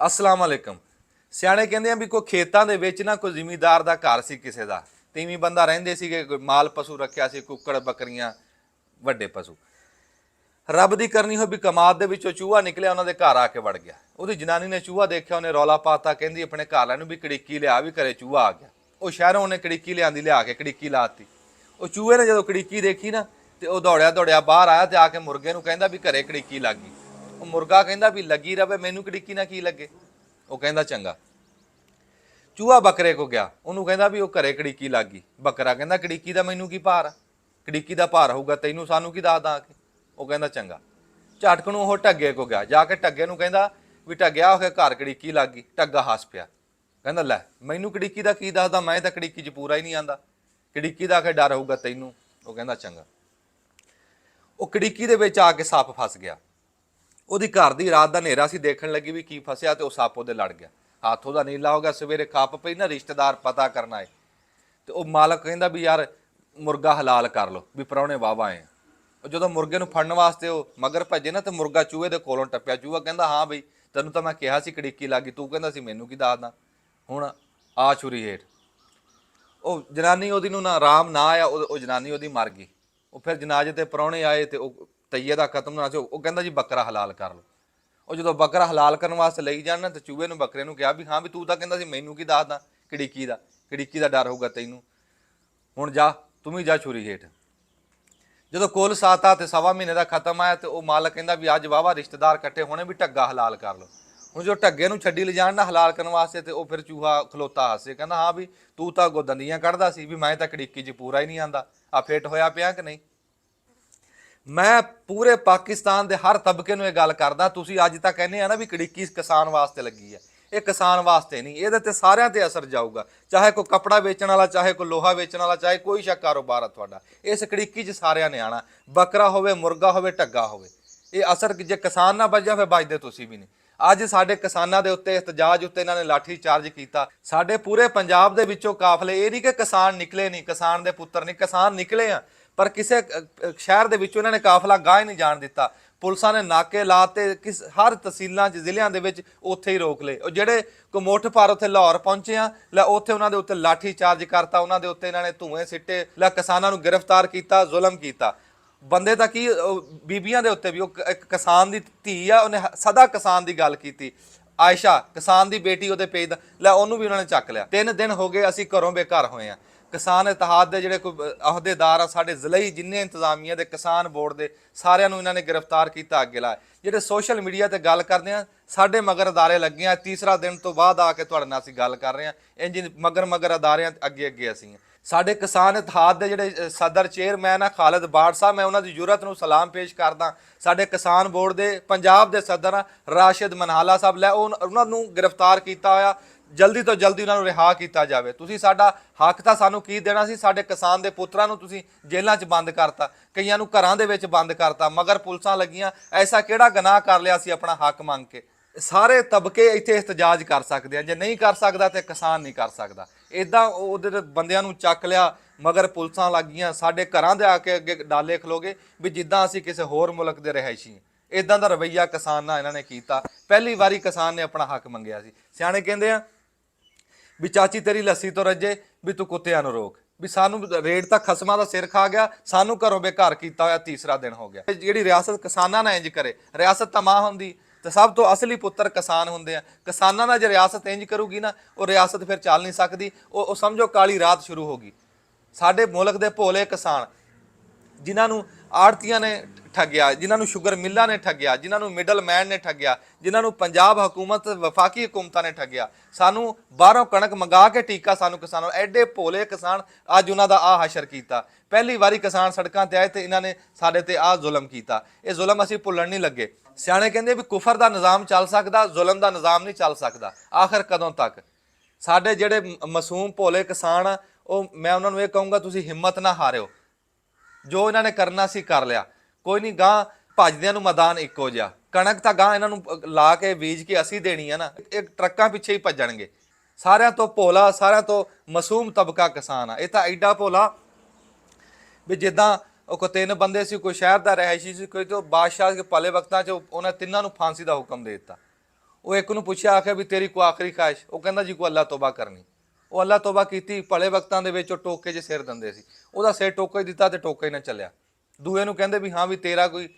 अस्सलाम वालेकुम। सियाणे कहते हैं भी कोई खेतों के विच ना कोई जिमीदार का घर सी किसी का, तीवीं बंदा रहिंदे सीगे, कोई माल पशु रखिया सी, कुक्कड़ बकरियां वड्डे पशु। रब की करनी हो भी कमाद दे विचों चूहा निकलिया, उन्होंने घर आके वड़ गया। उहदी जनानी ने चूहा देखा, उन्हें रौला पाता, कहती अपने घर वालों भी कड़ीकी लिया भी घरे चूहा आ गया। वो शहरों उन्हें कड़ीकी लिया लिया के कड़ीकी लाती। वो चूहे ने जो कड़ीकी देखी ना तो वह दौड़िया दौड़िया बाहर आया तो आके मुर्गे नूं कहंदा भी घरे कड़ीकी लग गई। वो मुर्गा कहंदा भी लगी रवे, मैनू कड़ीकी ना की लगे। वो कहंदा चंगा। चूहा बकरे को गया, उन्होंने कहंदा भी वो घरे कड़ीकी लग गई। बकरा कहंदा कड़ीकी का मैनू की भार आ, कड़ीकी का भार होऊगा तैनू, सानू की दसदा आके। वो कहंदा चंगा। झटक नूं वो ढग्गे को गया, जाके ढग्गे नूं कहंदा भी ढग्गिया हो घर कड़ीकी लग गई। ढग्गा हस पिया, कहंदा लै मैनू कड़ीकी का की दसदा, मैं तो कड़ीकी च पूरा ही नहीं आंदा, कड़ीकी का आखे डर होऊगा तैनू। वो कहंदा चंगा। वो कड़ीकी दे विच आके सप फस गया। ਉਹਦੀ घर की रात का ਹਨੇਰਾ ਸੀ, देखण लगी भी की फसिया तो सप ਉਹਦੇ लड़ गया। हथ ਉਹਦਾ नीला हो गया, सवेरे खप पई ना रिश्तेदार पता करना है तो वह मालक कहंदा भी यार मुर्गा हलाल कर लो भी प्राहुणे वाहवा आए। जो मुर्गे नूं फड़न वास्ते वो मगर भजे ना तो मुर्गा चूहे के कोलों टप्पिया। चूहा कहंदा हाँ बई तैनूं तां मैं कहा सी कड़ीकी लग गई, तू कहंदा सी मैनूं की दसदा, हुण आ छुरी हेठ। वो जनानी ਉਹਦੀ ਨੂੰ ना आराम ना आया, वो जनानी ਉਹਦੀ मर गई। वो फिर जनाजे ते प्राहुणे आए तो तईए का खत्म ना, वो कहता जी बकरा हलाल कर लो। वो जो बकरा हलाल करने वास्ते लई जाना तो चूहे ने बकरे ने कहा भी हाँ भी तू तो कहता मैनू की दसदा कड़ीकी का डर होगा तैनू, हुण जा तू भी जा छुरी हेठ। जो कुल साता तो सवा महीने का खत्म आया तो वह मालक कहता भी अज वाहवा रिश्तेदार इकट्ठे होने भी ढग्गा हलाल कर लो। हुण जो ढग्गे नूं छड्डी ले जाण ना हलाल करने वास्ते तो वह फिर चूहा खलोता हसे, कहता हाँ भी तू तो अगों दंदियां कढ़दा सी भी मैं तो कड़ीकी च पूरा ही नहीं आंदा, आ फिट होया पिया कि नहीं। मैं पूरे पाकिस्तान के हर तबके में गल करदा, तुसीं अज तक कहने आ ना भी कड़ीकी किसान वास्ते लगी है, ये किसान वास्ते नहीं, ये सारिਆਂ ते असर जाऊगा। चाहे कोई कपड़ा वेचण वाला, चाहे कोई लोहा वेचण वाला, चाहे कोई शा कारोबार है तुहाडा, इस कड़ीकी च सारिਆਂ ने आना, बकरा होवे मुर्गा होवे ढग्गा होवे। ये असर जे किसान ना बचदा फिर बचदे तुसीं भी नहीं। अज साडे किसानां दे उत्ते इहतजाज उत्ते इन्हां ने लाठी चार्ज कीता। साडे पूरे पंजाब दे विचों काफले, ये नहीं कि किसान निकले नहीं, किसान दे पुत्तर नहीं, किसान निकले आ पर किसी शहर के विचों इन्होंने काफला गाह ही नहीं जाण दिता। पुलिसां ने नाके लाते किस हर तहसीलों जिलियां दे विच उत्थे ही रोक ले। जिहड़े कोई मुठ भर उत्थे लाहौर पहुंचे आ लै उत्थे उन्हां दे उत्ते लाठी चार्ज करता, उन्हां दे उत्ते इन्हां ने धुएं सिੱਟੇ लै किसानां नूं गिरफ्तार किया, जुल्म किया। बंदे तां की बीबियां दे उत्ते भी, एक किसान दी धी आ, उन्हें सदा किसान की गल की। आयशा किसान की बेटी उहदे पेज दा लै उहनूं भी उन्होंने चक लिया। 3 दिन हो गए असीं घरों बेघर होए आ। किसान इतिहाद के जोड़े कोई अहदेदार आ साढ़े जिले ही जिन्हें इंतजामिया के किसान बोर्ड के सारिਆਂ ਨੂੰ इन्होंने गिरफ्तार किया, अगे लाए। ਜਿਹੜੇ सोशल मीडिया ते गल करते हैं साढ़े मगर अदारे लगे हैं, तीसरा दिन तो बाद आके तुहाडे नाल असीं गल कर रहे हैं, इंज मगर मगर अदारे अगे अगे असीं साढ़े किसान इतिहाद के जोड़े सदर चेयरमैन आ खालिद बाड़ साहब, मैं उन्होंने जुरत नूं सलाम पेश करदा। साढ़े किसान बोर्ड के पंजाब के सदर आ राशिद मनहाला साहब, लै उन्होंने गिरफ्तार किया होया, जल्दी तो जल्दी उन्होंने रिहा किया जाए। तुसीं साडा हक तां सानूं की देना सी, साडे किसान के पुत्रां नूं तुसीं जेलों च बंद करता, कईयां नूं घरां दे विच बंद करता, मगर पुलिसां लगियां। ऐसा किहड़ा गनाह कर लिया सी अपना हक मंग के। सारे तबके इत्थे इहतजाज कर सकते हैं, जे नहीं कर सकता तो किसान नहीं कर सकता। इदां उहदे बंदियां नूं चक लिया, मगर पुलिसां लगियां साडे घरां दे आके अगे डाले खलोगे भी जिद्दां असीं किसी होर मुल्क दे रहायशी। इदां दा रवैया किसान नाल इन्हां ने कीता। पहली वारी किसान ने अपना हक मंगिया सी। सियाणे कहंदे आ भी चाची तेरी लस्सी तो रजे भी तू कुत्तियां नूं रोक, भी सानू रेट तक खसमां दा सिर खा गया, सानू घरों बेघर किया होया तीसरा दिन हो गया। जिहड़ी रियासत किसानां नाल इंज करे, रियासत तां मां हुंदी तो सब तो असली पुत्र किसान होंदे आ। किसानां नाल जे रियासत इंज करूगी ना, वो रियासत फिर चल नहीं सकती। वो समझो काली रात शुरू होगी। साडे मुल्क दे भोले किसान जिन्होंने आड़तियां ने ठगिया, जिन्होंने शुगर मिल्लां ने ठगिया, जिन्होंने मिडल मैन ने ठगिया, जिन्होंने पंजाब हुकूमत वफाकी हुकूमत ने ठगिया, सानू बाहरों कणक मंगा के टीका सानू किसानों, एडे भोले किसान अज उन्हों का आ हशर किया। पहली बारी किसान सड़कों ते आए तो इन्होंने साडे ते आ जुल्म किया। ये जुल्म असीं भुल्लण नहीं लगे। सियाणे कहंदे भी कुफर का निज़ाम चल सकता, जुल्म का निज़ाम नहीं चल सकता। आखिर कदों तक साडे जिहड़े मासूम भोले किसान आ, मैं उन्होंने ये कहूँगा तुसीं हिम्मत ना हारिओ। जो इन्होंने करना सी कर लिया, कोई नहीं, गां भजदियां नूं मैदान इक्को जिहा। कणक तां गां इन्हां नूं ला के बीज के असीं देनी है ना, एक ट्रक्कां पिछे ही भज्जणगे। सारिਆਂ तो भोला, सारिਆਂ तो मासूम तबका किसान आ। ये तां एडा भोला भी जिद्दां कोई 3 बंदे सी, कोई शहर का रहायशी सी, कोई तो बादशाह के भले वक्तां च उन्हें 3 नूं फांसी का हुक्म दे दिता। ਉਹ ਇੱਕ ਨੂੰ ਪੁੱਛਿਆ, ਆਖਿਆ ਵੀ ਤੇਰੀ ਕੋ ਆਖਰੀ ਖਾਹਿਸ਼? ਉਹ ਕਹਿੰਦਾ ਜੀ ਕੋ ਅੱਲਾ ਤੋਬਾ ਕਰਨੀ। ਉਹ ਅੱਲਾ ਤੋਬਾ ਕੀਤੀ। ਭਲੇ ਵਕਤਾਂ ਦੇ ਵਿੱਚ ਉਹ ਟੋਕੇ 'ਚ ਸਿਰ ਦਿੰਦੇ ਸੀ, ਉਹਦਾ ਸਿਰ ਟੋਕਾ ਹੀ ਦਿੱਤਾ ਤੇ ਟੋਕਾ ਹੀ ਨਾ ਚੱਲਿਆ। ਦੂਏ ਨੂੰ ਕਹਿੰਦੇ ਵੀ ਹਾਂ ਵੀ ਤੇਰਾ ਕੋਈ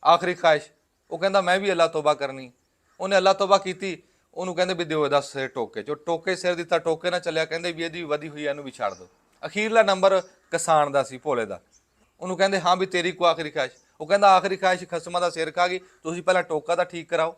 ਆਖਰੀ ਖਾਹਿਸ਼? ਉਹ ਕਹਿੰਦਾ ਮੈਂ ਵੀ ਅੱਲਾ ਤੋਬਾ ਕਰਨੀ। ਉਹਨੇ ਅੱਲਾ ਤੋਬਾ ਕੀਤੀ, ਉਹਨੂੰ ਕਹਿੰਦੇ ਵੀ ਦਿਓ ਇਹਦਾ ਸਿਰ ਟੋਕੇ 'ਚ। ਉਹ ਟੋਕੇ ਸਿਰ ਦਿੱਤਾ, ਟੋਕੇ ਨਾ ਚੱਲਿਆ, ਕਹਿੰਦੇ ਵੀ ਇਹਦੀ ਵਧੀ ਹੋਈ ਇਹਨੂੰ ਵੀ ਛੱਡ ਦਿਓ। ਅਖੀਰਲਾ ਨੰਬਰ ਕਿਸਾਨ ਦਾ ਸੀ, ਭੋਲੇ ਦਾ। ਉਹਨੂੰ ਕਹਿੰਦੇ ਹਾਂ ਵੀ ਤੇਰੀ ਕੋ ਆਖਰੀ ਖਾਹਿਸ਼? ਉਹ ਕਹਿੰਦਾ ਆਖਰੀ ਖਾਹਿਸ਼ ਖਸਮਾਂ ਦਾ ਸਿਰ ਖਾ ਗਈ, ਤੁਸੀਂ ਪਹਿਲਾਂ ਟੋਕਾ ਤਾਂ ਠੀਕ ਕਰਾਓ।